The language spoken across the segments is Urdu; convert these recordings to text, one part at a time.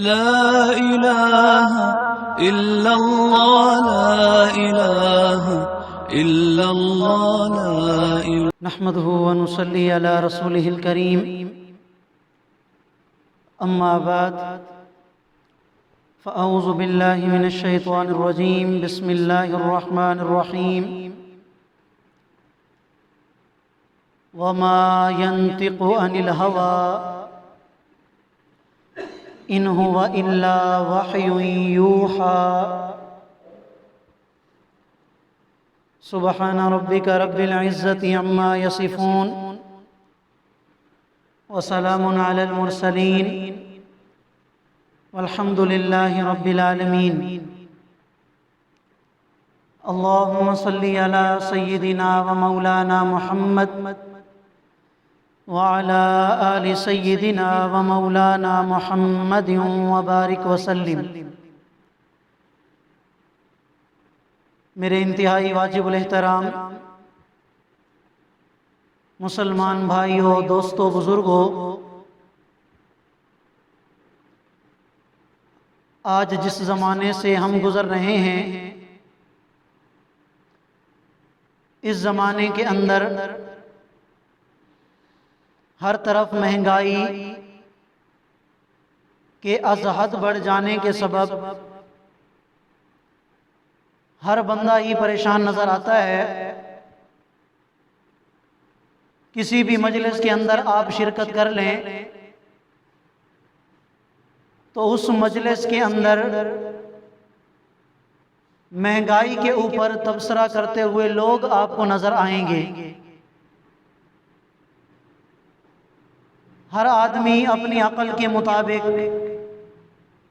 لا إله إلا الله لا إله إلا الله لا إله. نحمده ونصلي على رسوله الكريم. أما بعد فأعوذ بالله من الشيطان الرجيم. بسم الله الرحمن الرحيم. وما ينطق عن الهوى إن هو إلا وحي يوحى. سبحان ربك رب العزة عما يصفون وسلام على المرسلين والحمد لله رب العالمين. اللهم صل على سيدنا ومولانا محمد وعلى آل سيدنا ومولانا محمد وبارك وسلم. میرے انتہائی واجب الاحترام مسلمان بھائیوں، دوستوں، بزرگوں، آج جس زمانے سے ہم گزر رہے ہیں، اس زمانے کے اندر ہر طرف مہنگائی کے از حد بڑھ جانے کے سبب ہر بندہ ہی پریشان نظر آتا ہے. کسی بھی مجلس کے اندر آپ شرکت کر لیں تو اس مجلس کے اندر مہنگائی کے اوپر تبصرہ کرتے ہوئے لوگ آپ کو نظر آئیں گے. ہر آدمی اپنی عقل کے مطابق،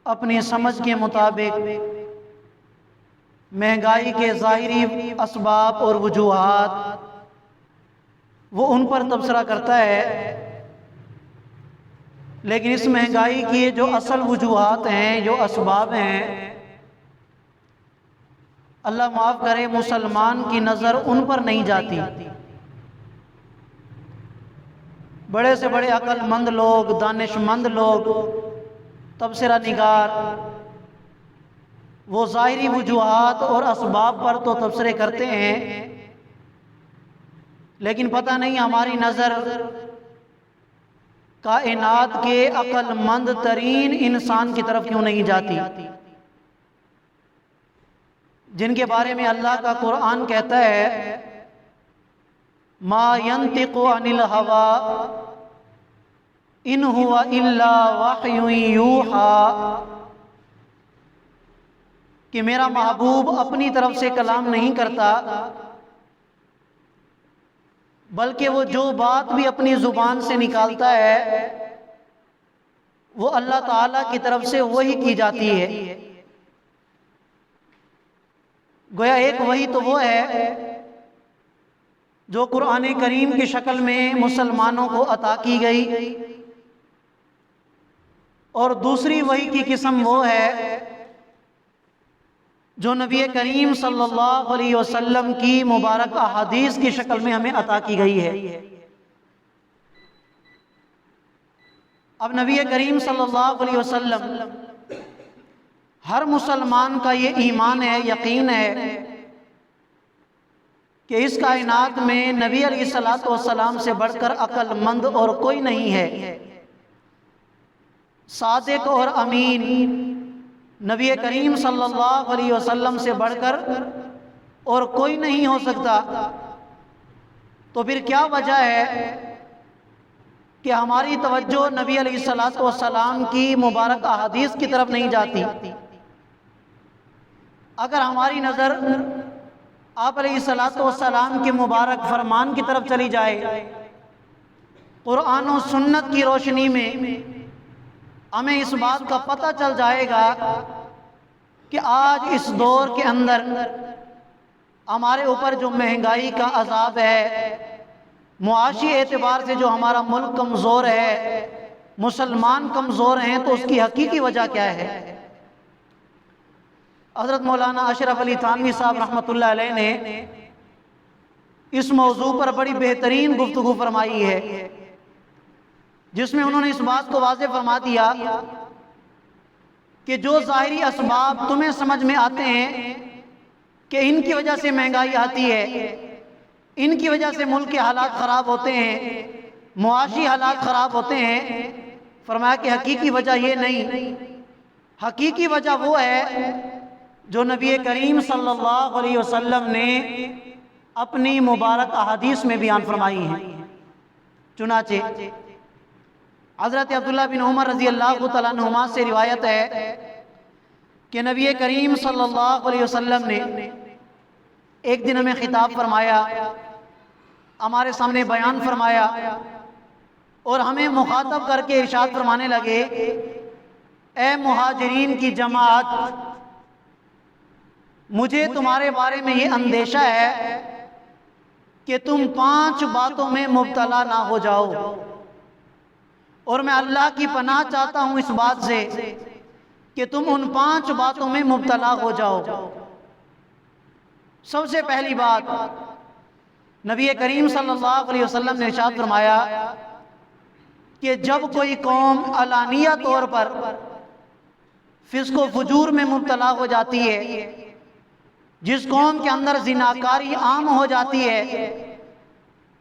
اپنی سمجھ کے مطابق مہنگائی کے ظاہری اسباب اور وجوہات وہ ان پر تبصرہ کرتا ہے، لیکن اس مہنگائی کی جو اصل وجوہات ہیں، جو اسباب ہیں، اللہ معاف کرے، مسلمان کی نظر ان پر نہیں جاتی. بڑے سے بڑے عقل مند لوگ، دانش مند لوگ، تبصرہ نگار، وہ ظاہری وجوہات اور اسباب پر تو تبصرے کرتے ہیں، لیکن پتہ نہیں ہماری نظر کائنات کے عقل مند ترین انسان کی طرف کیوں نہیں جاتی، جن کے بارے میں اللہ کا قرآن کہتا ہے ما ينطق عن الهوى ان هو الا وحی یوحى، کہ میرا محبوب اپنی طرف سے کلام نہیں کرتا، بلکہ وہ جو بات بھی اپنی زبان سے نکالتا ہے وہ اللہ تعالیٰ کی طرف سے وحی کی جاتی ہے. گویا ایک وحی تو وہ ہے جو قرآن کریم کی شکل میں مسلمانوں کو عطا کی گئی، اور دوسری وحی کی قسم وہ ہے جو نبی کریم صلی اللہ علیہ وسلم کی مبارک احادیث کی شکل میں ہمیں عطا کی گئی ہے. اب نبی کریم صلی اللہ علیہ وسلم، ہر مسلمان کا یہ ایمان ہے، یقین ہے کہ اس کائنات میں نبی علیہ السلام سے بڑھ کر عقل مند اور کوئی نہیں ہے. صادق اور امین نبی کریم صلی اللہ علیہ وسلم سے بڑھ کر اور کوئی نہیں ہو سکتا. تو پھر کیا وجہ ہے کہ ہماری توجہ نبی علیہ السلام کی مبارک احادیث کی طرف نہیں جاتی؟ اگر ہماری نظر آپ علیہ السلام کے مبارک فرمان کی طرف چلی جائے، قرآن و سنت کی روشنی میں ہمیں اس بات کا پتہ چل جائے گا کہ آج اس دور کے اندر ہمارے اوپر جو مہنگائی کا عذاب ہے، معاشی اعتبار سے جو ہمارا ملک کمزور ہے، مسلمان کمزور ہیں، تو اس کی حقیقی وجہ کیا ہے؟ حضرت مولانا اشرف علی تھانوی صاحب رحمۃ اللہ علیہ نے اس موضوع پر بڑی بہترین گفتگو فرمائی ہے، جس میں انہوں نے اس بات کو واضح فرما دیا کہ جو ظاہری اسباب تمہیں سمجھ میں آتے ہیں کہ ان کی وجہ سے مہنگائی آتی ہے، ان کی وجہ سے ملک کے حالات خراب ہوتے ہیں، معاشی حالات خراب ہوتے ہیں، فرمایا کہ حقیقی وجہ یہ نہیں، حقیقی وجہ وہ ہے جو نبی کریم صلی اللہ علیہ وسلم نے اپنی مبارک احادیث میں بیان فرمائی ہیں۔ چنانچہ حضرت عبداللہ بن عمر رضی اللہ تعالیٰ عنہما سے روایت ہے کہ نبی کریم صلی اللہ علیہ وسلم نے ایک دن ہمیں خطاب فرمایا، ہمارے سامنے بیان فرمایا اور ہمیں مخاطب کر کے ارشاد فرمانے لگے، اے مہاجرین کی جماعت، مجھے تمہارے بارے میں یہ اندیشہ ہے کہ تم 5 باتوں میں مبتلا نہ ہو جاؤ، اور میں اللہ کی پناہ چاہتا ہوں اس بات سے کہ تم ان 5 باتوں میں مبتلا ہو جاؤ۔ سب سے پہلی بات، نبی کریم صلی اللہ علیہ وسلم نے ارشاد فرمایا کہ جب کوئی قوم علانیہ طور پر فسق و فجور میں مبتلا ہو جاتی ہے، جس قوم کے اندر زناکاری عام ہو جاتی ہے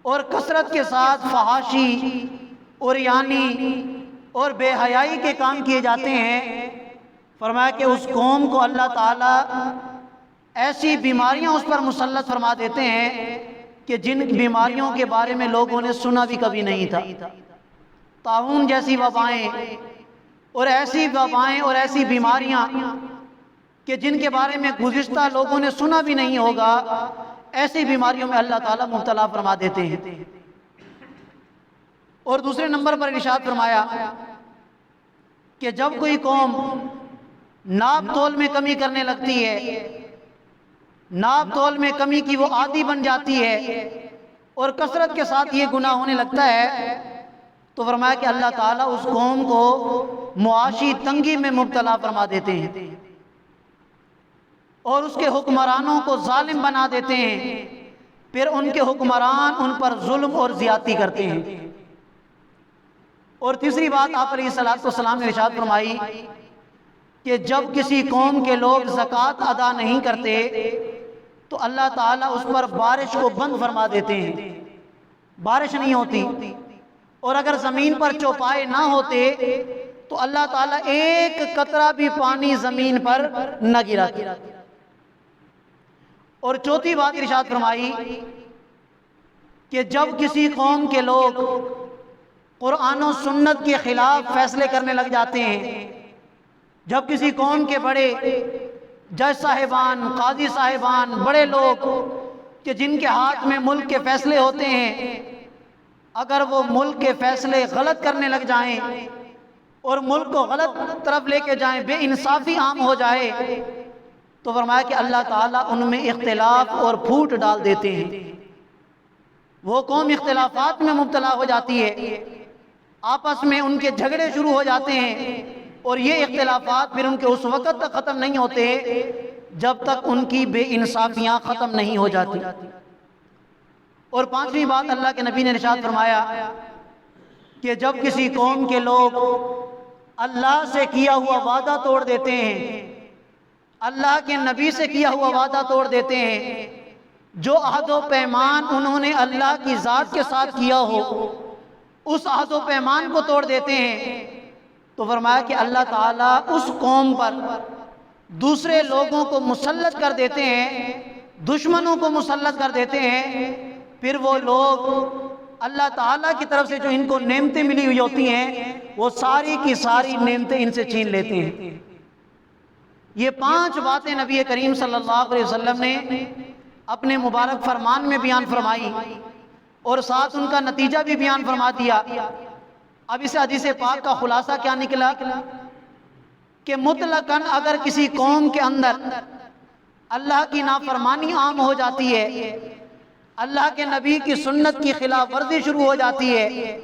اور کثرت کے ساتھ فحاشی، عریانی اور بے حیائی کے کام کیے جاتے ہیں، فرمایا کہ اس قوم کو اللہ تعالیٰ ایسی بیماریاں اس پر مسلط فرما دیتے ہیں کہ جن بیماریوں کے بارے میں لوگوں نے سنا بھی کبھی نہیں تھا۔ طاعون جیسی وبائیں اور ایسی بیماریاں کہ جن کے بارے میں گزشتہ لوگوں نے سنا بھی نہیں ہوگا، ایسی بیماریوں میں اللہ تعالیٰ مبتلا فرما دیتے ہیں۔ اور دوسرے نمبر پر ارشاد فرمایا کہ جب کوئی قوم ناپ تول میں کمی کرنے لگتی ہے، ناپ تول میں کمی کی وہ عادی بن جاتی ہے اور کثرت کے ساتھ یہ گناہ ہونے لگتا ہے، تو فرمایا کہ اللہ تعالیٰ اس قوم کو معاشی تنگی میں مبتلا فرما دیتے ہیں اور اس کے حکمرانوں کو ظالم بنا دیتے ہیں، پھر ان کے حکمران ان پر ظلم اور زیادتی کرتے ہیں۔ اور تیسری بات آپ علیہ السلام نے ارشاد فرمائی کہ جب کسی قوم کے لوگ زکوٰۃ ادا نہیں کرتے تو اللہ تعالیٰ اس پر بارش کو بند فرما دیتے ہیں، بارش نہیں ہوتی، اور اگر زمین پر چوپائے نہ ہوتے تو اللہ تعالیٰ ایک قطرہ بھی پانی زمین پر نہ گراتے۔ اور چوتھی بات ارشاد فرمائی کہ جب کسی قوم کے لوگ قرآن و سنت کے خلاف فیصلے کرنے لگ جاتے ہیں، جب کسی قوم کے بڑے جج صاحبان، قاضی صاحبان، بڑے لوگ کہ جن کے ہاتھ میں ملک کے فیصلے ہوتے ہیں، اگر وہ ملک کے فیصلے غلط کرنے لگ جائیں اور ملک کو غلط طرف لے کے جائیں، بے انصافی عام ہو جائے، تو فرمایا کہ اللہ تعالیٰ ان میں اختلاف اور پھوٹ ڈال دیتے ہیں۔ وہ قوم اختلافات میں مبتلا ہو جاتی ہے، آپس میں ان کے جھگڑے شروع ہو جاتے ہیں، اور یہ اختلافات پھر ان کے اس وقت تک ختم نہیں ہوتے جب تک ان کی بے انصافیاں ختم نہیں ہو جاتی۔ اور پانچویں بات، اللہ کے نبی نے ارشاد فرمایا کہ جب کسی قوم کے لوگ اللہ سے کیا ہوا وعدہ توڑ دیتے ہیں، اللہ کے نبی سے کیا ہوا وعدہ توڑ دیتے ہیں، جو عہد و پیمان انہوں نے اللہ کی ذات کے ساتھ کیا ہو، اس عہد و پیمان کو توڑ دیتے ہیں، تو فرمایا کہ اللہ تعالیٰ اس قوم پر دوسرے لوگوں کو مسلط کر دیتے ہیں، دشمنوں کو مسلط کر دیتے ہیں، پھر وہ لوگ اللہ تعالیٰ کی طرف سے جو ان کو نعمتیں ملی ہوئی ہوتی ہیں، وہ ساری کی ساری نعمتیں ان سے چھین لیتے ہیں۔ یہ 5 باتیں نبی کریم صلی اللہ علیہ وسلم نے اپنے مبارک فرمان میں بیان فرمائی اور ساتھ ان کا نتیجہ بھی بیان فرما دیا۔ اب اس حدیث پاک کا خلاصہ کیا نکلا کہ مطلقاً اگر کسی قوم کے اندر اللہ کی نافرمانی عام ہو جاتی ہے، اللہ کے نبی کی سنت کی خلاف ورزی شروع ہو جاتی ہے،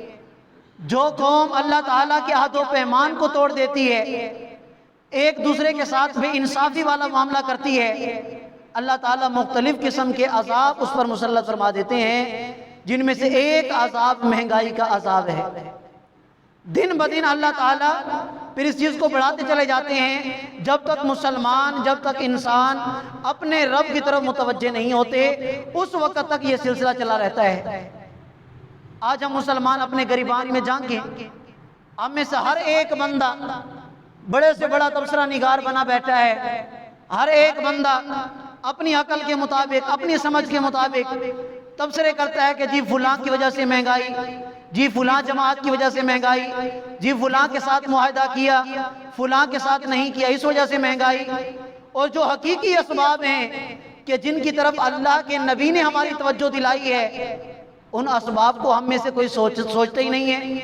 جو قوم اللہ تعالیٰ کے عہد و پیمان کو توڑ دیتی ہے، ایک دوسرے کے ساتھ بے انصافی والا معاملہ کرتی ہے، اللہ تعالیٰ مختلف قسم کے عذاب اس پر مسلط فرما دیتے ہیں، جن میں سے ایک عذاب مہنگائی کا عذاب ہے۔ دن بدن اللہ تعالیٰ پھر اس چیز کو بڑھاتے چلے جاتے ہیں جب تک مسلمان، جب تک انسان اپنے رب کی طرف متوجہ نہیں ہوتے اس وقت تک یہ سلسلہ چلا رہتا ہے۔ آج ہم مسلمان اپنے گریبان میں جھانکیں، ہم میں سے ہر ایک بندہ بڑے سے بڑا تبصرہ نگار بنا بیٹھا ہے، ہر ایک بندہ اپنی عقل کے مطابق، اپنی سمجھ کے مطابق تبصرے کرتا ہے کہ جی فلاں کی وجہ سے مہنگائی، جی فلاں جماعت کی وجہ سے مہنگائی، جی فلاں کے ساتھ معاہدہ کیا، فلاں کے ساتھ نہیں کیا، اس وجہ سے مہنگائی۔ اور جو حقیقی اسباب ہیں کہ جن کی طرف اللہ کے نبی نے ہماری توجہ دلائی ہے، ان اسباب کو ہم میں سے کوئی سوچتے ہی نہیں ہے،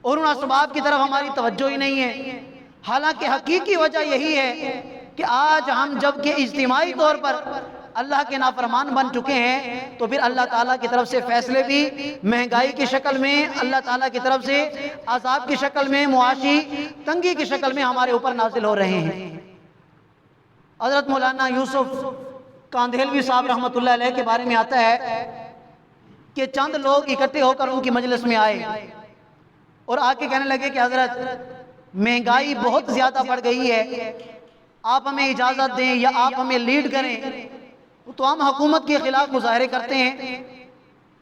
اور ان اسباب کی طرف ہماری توجہ ہی نہیں ہے۔ حالانکہ حقیقی وجہ یہی ہے کہ آج ہم جب کہ اجتماعی طور پر اللہ کے نافرمان بن چکے ہیں تو پھر اللہ تعالیٰ کی طرف سے فیصلے بھی مہنگائی کی شکل میں، اللہ تعالیٰ کی طرف سے عذاب کی شکل میں، معاشی تنگی کی شکل میں ہمارے اوپر نازل ہو رہے ہیں۔ حضرت مولانا یوسف کاندھیلوی صاحب رحمۃ اللہ علیہ کے بارے میں آتا ہے کہ چند لوگ اکٹھے ہو کر ان کی مجلس میں آئے اور آ کے کہنے لگے کہ حضرت مہنگائی بہت زیادہ بڑھ گئی ہے، آپ ہمیں اجازت دیں یا آپ ہمیں لیڈ کریں۔ تو ہم حکومت کے خلاف مظاہرے کرتے ہیں،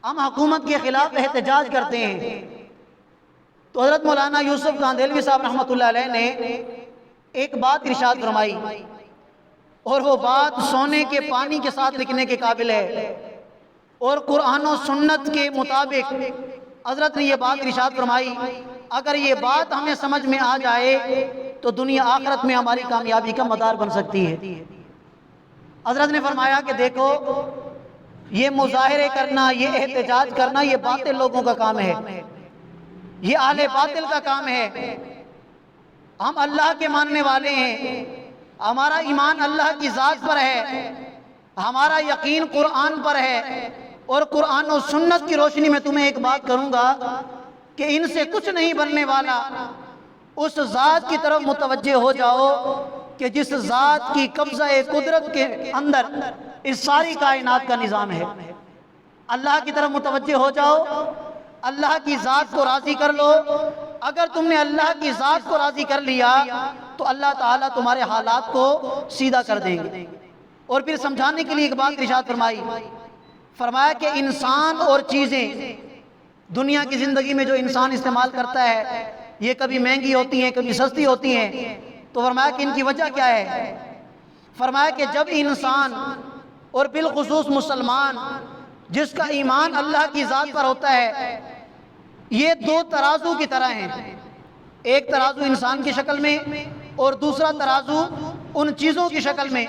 ہم حکومت کے خلاف احتجاج کرتے ہیں۔ تو حضرت مولانا یوسف کاندھیلوی صاحب رحمۃ اللہ علیہ نے ایک بات ارشاد فرمائی، اور وہ بات سونے کے پانی کے ساتھ لکھنے کے قابل ہے، اور قرآن و سنت کے مطابق حضرت نے یہ بات ارشاد فرمائی، اگر یہ بات ہمیں سمجھ میں آ جائے تو دنیا آخرت میں ہماری کامیابی کا مدار بن سکتی ہے۔ حضرت نے فرمایا کہ دیکھو، یہ مظاہرے کرنا، یہ احتجاج کرنا، یہ باطل لوگوں کا کام ہے، یہ اہل باطل کا کام ہے۔ ہم اللہ کے ماننے والے ہیں، ہمارا ایمان اللہ کی ذات پر ہے، ہمارا یقین قرآن پر ہے، اور قرآن و سنت کی روشنی میں تمہیں ایک بات کروں گا کہ ان سے کچھ نہیں بننے والا۔ اس ذات کی طرف متوجہ ہو جاؤ کہ جس ذات کی قبضہ قدرت کے اندر اس ساری کائنات کا نظام ہے۔ اللہ کی طرف متوجہ ہو جاؤ، اللہ کی ذات کو راضی کر لو۔ اگر تم نے اللہ کی ذات کو راضی کر لیا تو اللہ تعالیٰ تمہارے حالات کو سیدھا کر دیں گے۔ اور پھر سمجھانے کے لیے ایک بات ارشاد فرمایا کہ انسان اور چیزیں دنیا کی زندگی میں جو انسان استعمال کرتا ہے یہ کبھی مہنگی ہوتی ہیں، کبھی سستی ہوتی ہیں۔ تو فرمایا کہ ان کی وجہ کیا ہے؟ فرمایا کہ جب انسان اور بالخصوص مسلمان جس کا ایمان اللہ کی ذات پر ہوتا ہے، یہ دو ترازو کی طرح ہیں، ایک ترازو انسان کی شکل میں اور دوسرا ترازو ان چیزوں کی شکل میں۔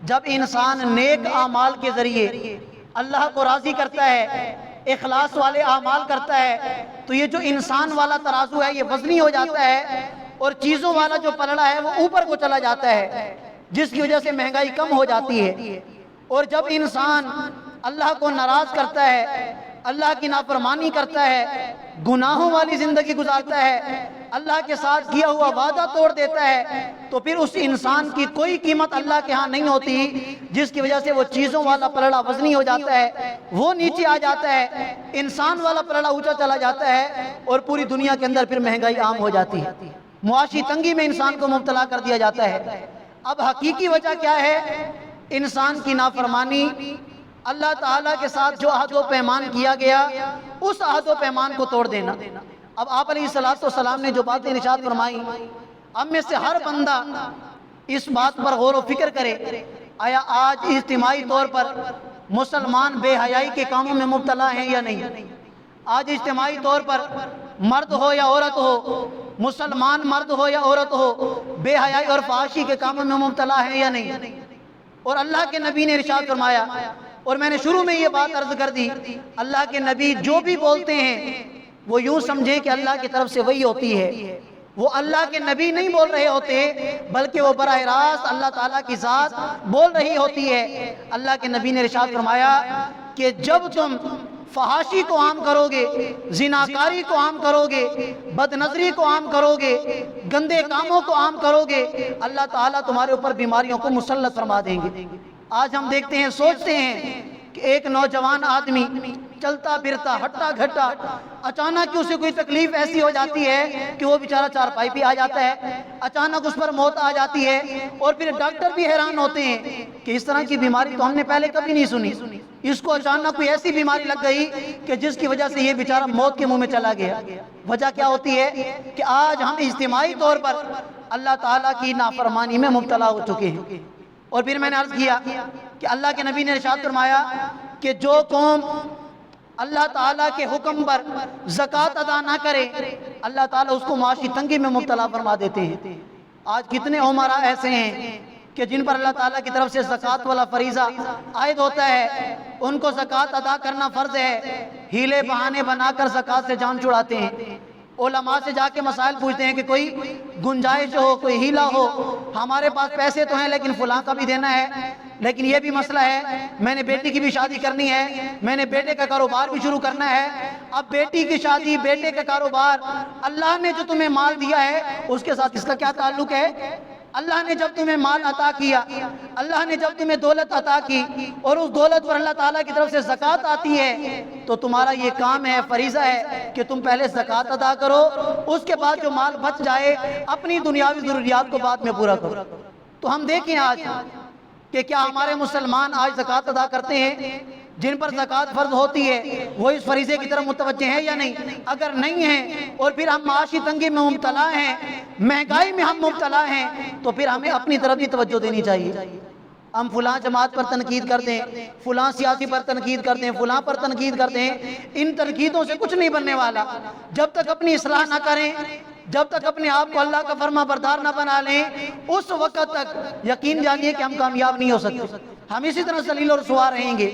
جب انسان نیک اعمال کے ذریعے اللہ کو راضی کرتا ہے، اخلاص والے اعمال کرتا ہے، تو یہ جو انسان والا ترازو ہے یہ وزنی ہو جاتا ہے، اور چیزوں والا جو پلڑا ہے وہ اوپر کو چلا جاتا ہے، جس کی وجہ سے مہنگائی کم ہو جاتی ہے۔ اور جب انسان اللہ کو ناراض کرتا ہے، اللہ کی نافرمانی کرتا ہے، گناہوں والی زندگی گزارتا ہے، اللہ کے ساتھ کیا ہوا وعدہ توڑ دیتا ہے، تو پھر اس انسان کی کوئی قیمت اللہ کے ہاں نہیں ہوتی، جس کی وجہ سے وہ چیزوں والا پلڑا وزنی ہو جاتا ہے، وہ نیچے آ جاتا ہے، انسان والا پلڑا اونچا چلا جاتا ہے، اور پوری دنیا کے اندر پھر مہنگائی عام ہو جاتی ہے، معاشی تنگی میں انسان کو مبتلا کر دیا جاتا ہے۔ اب حقیقی وجہ کیا ہے؟ انسان کی نافرمانی، اللہ تعالیٰ کے ساتھ جو عہد و پیمان کیا گیا اس عہد و پیمان کو توڑ دینا۔ اب آپ علیہ السلام نے جو باتیں ارشاد فرمائی، ہم میں سے ہر بندہ اس بات پر غور و فکر کرے، آیا آج اجتماعی طور پر مسلمان بے حیائی کے کاموں میں مبتلا ہیں یا نہیں؟ آج اجتماعی طور پر مرد ہو یا عورت ہو، مسلمان مرد ہو یا عورت ہو، بے حیائی اور فحاشی کے کاموں میں مبتلا ہے یا نہیں؟ اور اللہ کے نبی نے ارشاد فرمایا، اور میں نے شروع میں یہ بات عرض کر دی، اللہ کے نبی جو بھی بولتے ہیں وہ یوں سمجھیں کہ اللہ کی طرف سے وہی ہوتی ہے، وہ اللہ کے نبی نہیں بول رہے ہوتے بلکہ وہ براہ راست اللہ تعالیٰ کی ذات بول رہی ہوتی ہے۔ اللہ کے نبی نے ارشاد فرمایا کہ جب تم فحاشی کو عام کرو گے، زناکاری کو عام کرو گے، بد نظری کو عام کرو گے، گندے کاموں کو عام کرو گے، اللہ تعالیٰ تمہارے اوپر بیماریوں کو مسلط فرما دیں گے۔ آج ہم دیکھتے ہیں، سوچتے ہیں کہ ایک نوجوان آدمی چلتا پھرتا ہٹا گھٹا، اچانک اسے کوئی تکلیف ایسی ہو جاتی ہے کہ وہ بیچارہ چارپائی پہ آ جاتا ہے، اچانک اس پر موت آ جاتی ہے، اور پھر ڈاکٹر بھی حیران ہوتے ہیں کہ اس طرح کی بیماری تو ہم نے پہلے کبھی نہیں سنی، اس کو اچانک کوئی ایسی بیماری لگ گئی کہ جس کی وجہ سے یہ بیچارہ موت کے منہ میں چلا گیا۔ وجہ کیا ہوتی ہے کہ آج ہم اجتماعی طور پر اللہ تعالیٰ کی نافرمانی میں مبتلا ہو چکے ہیں۔ اور پھر میں نے عرض کیا کہ اللہ کے نبی نے ارشاد فرمایا کہ جو قوم اللہ تعالیٰ کے حکم پر زکوٰۃ ادا نہ کرے، اللہ تعالیٰ اس کو معاشی تنگی میں مبتلا فرما دیتے ہیں۔ آج کتنے عمراء ایسے ہیں کہ جن پر اللہ تعالیٰ کی طرف سے زکوٰۃ والا فریضہ عائد ہوتا ہے، ان کو زکوٰۃ ادا کرنا فرض ہے، ہیلے بہانے بنا کر زکوٰۃ سے جان چھڑاتے ہیں۔ علماء سے جا کے مسائل پوچھتے ہیں کہ کوئی گنجائش ہو، کوئی ہیلا ہو، ہمارے پاس پیسے تو ہیں لیکن فلاں کا بھی دینا ہے، لیکن یہ بھی مسئلہ ہے، میں نے بیٹی کی بھی شادی کرنی ہے، میں نے بیٹے کا کاروبار بھی شروع کرنا ہے۔ اب بیٹی کی شادی، بیٹے کا کاروبار، اللہ نے جو تمہیں مال دیا ہے اس کے ساتھ اس کا کیا تعلق ہے؟ اللہ نے جب تمہیں مال عطا کیا، اللہ نے جب تمہیں دولت عطا کی، اور اس دولت پر اللہ تعالیٰ کی طرف سے زکوٰۃ آتی ہے، تو تمہارا یہ کام ہے، فریضہ ہے کہ تم پہلے زکوٰۃ ادا کرو، اس کے بعد جو مال بچ جائے اپنی دنیاوی ضروریات کو بعد میں پورا کرو۔ تو ہم دیکھیں آج کہ کیا ہمارے مسلمان آج زکوٰۃ ادا کرتے ہیں؟ جن پر زکوٰۃ فرض ہوتی ہے وہ اس فریضے کی طرف متوجہ ہیں یا نہیں؟ اگر نہیں ہیں اور پھر ہم معاشی تنگی میں مبتلا ہیں، مہنگائی میں ہم مبتلا ہیں، تو پھر ہمیں اپنی طرف بھی توجہ دینی چاہیے۔ ہم فلاں جماعت پر تنقید کرتے ہیں، فلاں سیاسی پر تنقید کرتے ہیں، فلاں پر تنقید کرتے ہیں، ان تنقیدوں سے کچھ نہیں بننے والا۔ جب تک اپنی اصلاح نہ کریں، جب تک اپنے آپ کو اللہ کا فرما بردار نہ بنا لیں، اس وقت تک یقین جانیے کہ ہم کامیاب نہیں ہو سکتے، ہم اسی طرح ذلیل اور رسوا رہیں گے۔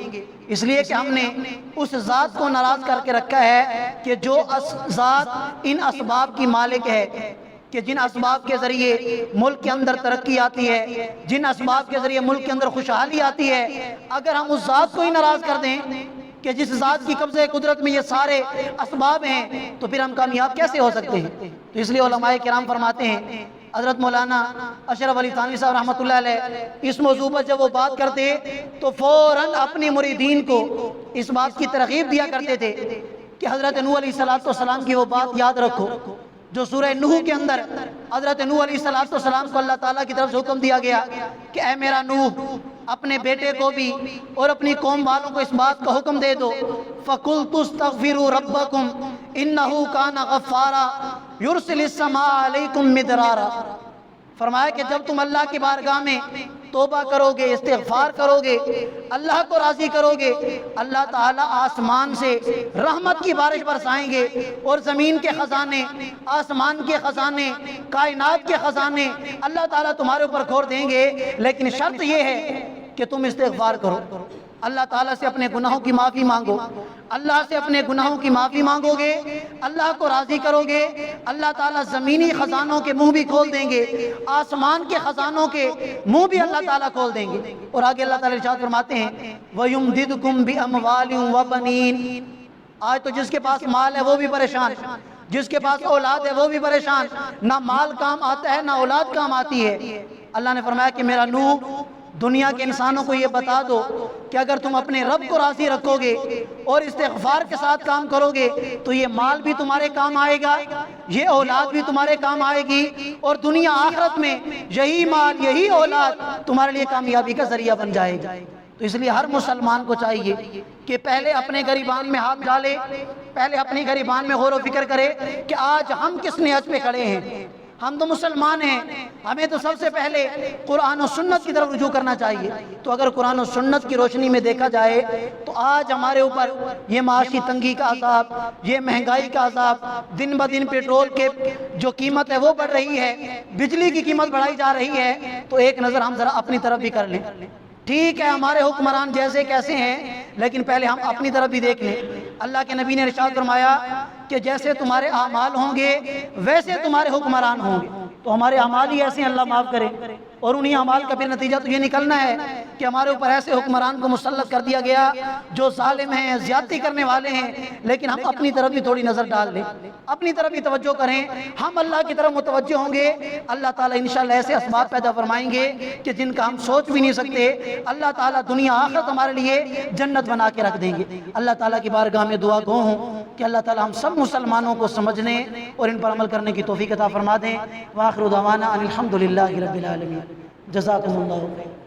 اس لیے کہ ہم نے اس ذات کو ناراض کر کے رکھا ہے کہ جو ذات ان اسباب کی مالک ہے، کہ جن اسباب کے ذریعے ملک کے اندر ترقی آتی ہے، جن اسباب کے ذریعے ملک کے اندر خوشحالی آتی ہے، اگر ہم اس ذات کو ہی ناراض کر دیں کہ جس ذات کی قبضہ قدرت میں یہ سارے اسباب ہیں، تو پھر ہم کامیاب کیسے ہو سکتے ہیں؟ تو اس لیے علماء کرام فرماتے ہیں، حضرت مولانا اشرف علی تھانوی صاحب رحمۃ اللہ علیہ اس موضوع پر جب وہ بات کرتے تو فوراً اپنے مریدین کو اس بات کی ترغیب دیا کرتے تھے کہ حضرت نوح علیہ السلام کی وہ بات یاد رکھو جو سورہ نوح کے اندر حضرت نوح علیہ السلام کو اللہ تعالیٰ کی طرف سے حکم دیا گیا کہ اے میرا نوح، اپنے بیٹے کو بھی اور اپنی قوم والوں کو اس بات کا حکم دے دو، فَقُلْتُ اسْتَغْفِرُوا رَبَّكُمْ إِنَّهُ كَانَ غَفَّارًا يُرْسِلِ السَّمَاءَ عَلَيْكُمْ مِدْرَارًا۔ فرمایا کہ جب تم اللہ کی بارگاہ میں توبہ کرو گے، استغفار کرو گے، اللہ کو راضی کرو گے، اللہ تعالیٰ آسمان سے رحمت کی بارش برسائیں گے، اور زمین کے خزانے، آسمان کے خزانے، کائنات کے خزانے اللہ تعالیٰ تمہارے اوپر کھول دیں گے، لیکن شرط یہ ہے کہ تم استغفار کرو، اللہ تعالیٰ سے اپنے گناہوں کی معافی مانگو، اللہ سے اپنے گناہوں کی معافی مانگو گے، اللہ کو راضی کرو گے، اللہ تعالیٰ زمینی خزانوں کے منہ بھی کھول دیں گے، آسمان کے خزانوں کے منہ بھی اللہ تعالیٰ کھول دیں گے۔ اور آگے اللہ تعالیٰ ارشاد فرماتے ہیں وَيُمْدِدْكُمْ بِأَمْوَالٍ وَبَنِينَ۔ آج تو جس کے پاس مال ہے وہ بھی پریشان، جس کے پاس اولاد ہے وہ بھی پریشان، نہ مال کام آتا ہے نہ اولاد کام آتی ہے۔ اللہ نے فرمایا کہ میرا نوح، دنیا کے انسانوں کو یہ بتا دو کہ اگر تم اپنے رب کو راضی رکھو گے اور استغفار کے ساتھ کام کرو گے تو یہ مال بھی تمہارے کام آئے گا، یہ اولاد بھی تمہارے کام آئے گی، اور دنیا آخرت میں یہی مال، یہی اولاد تمہارے لیے کامیابی کا ذریعہ بن جائے گا۔ تو اس لیے ہر مسلمان کو چاہیے کہ پہلے اپنے غریبان میں ہاتھ ڈالے، پہلے اپنی غریبان میں غور و فکر کرے کہ آج ہم کس نیت پہ کھڑے ہیں۔ ہم تو مسلمان ہیں، ہمیں تو سب سے پہلے قرآن و سنت کی طرف رجوع کرنا چاہیے۔ تو اگر قرآن و سنت کی روشنی میں دیکھا جائے تو آج ہمارے اوپر یہ معاشی تنگی کا عذاب، یہ مہنگائی کا عذاب، دن بدن پیٹرول کے جو قیمت ہے وہ بڑھ رہی ہے، بجلی کی قیمت بڑھائی جا رہی ہے، تو ایک نظر ہم ذرا اپنی طرف بھی کر لیں۔ ٹھیک ہے ہمارے حکمران جیسے کیسے ہیں، لیکن پہلے ہم اپنی طرف بھی دیکھ لیں۔ اللہ کے نبی نے ارشاد فرمایا کہ جیسے تمہارے اعمال ہوں گے ویسے تمہارے حکمران ہوں گے۔ تو ہمارے اعمال ہی ایسے ہیں، اللہ معاف کرے، اور انہی اعمال کا پھر نتیجہ تو یہ نکلنا ہے کہ ہمارے اوپر ایسے حکمران کو مسلط کر دیا گیا جو ظالم ہیں، زیادتی کرنے والے ہیں، لیکن ہم اپنی طرف بھی تھوڑی نظر ڈال لیں، اپنی طرف بھی توجہ کریں، ہم اللہ کی طرف متوجہ ہوں گے، اللہ تعالیٰ انشاءاللہ ایسے اسباب پیدا فرمائیں گے کہ جن کا ہم سوچ بھی نہیں سکتے، اللہ تعالیٰ دنیا آخرت ہمارے لیے جنت بنا کے رکھ دیں گے۔ اللہ تعالیٰ کی بارگاہ میں دعا گو ہوں کہ اللہ تعالیٰ ہم سب مسلمانوں کو سمجھنے اور ان پر عمل کرنے کی توفیق عطا فرما دیں۔ وآخر دعوانا ان الحمدللہ رب العالمین۔ جزاکم اللہ خیر۔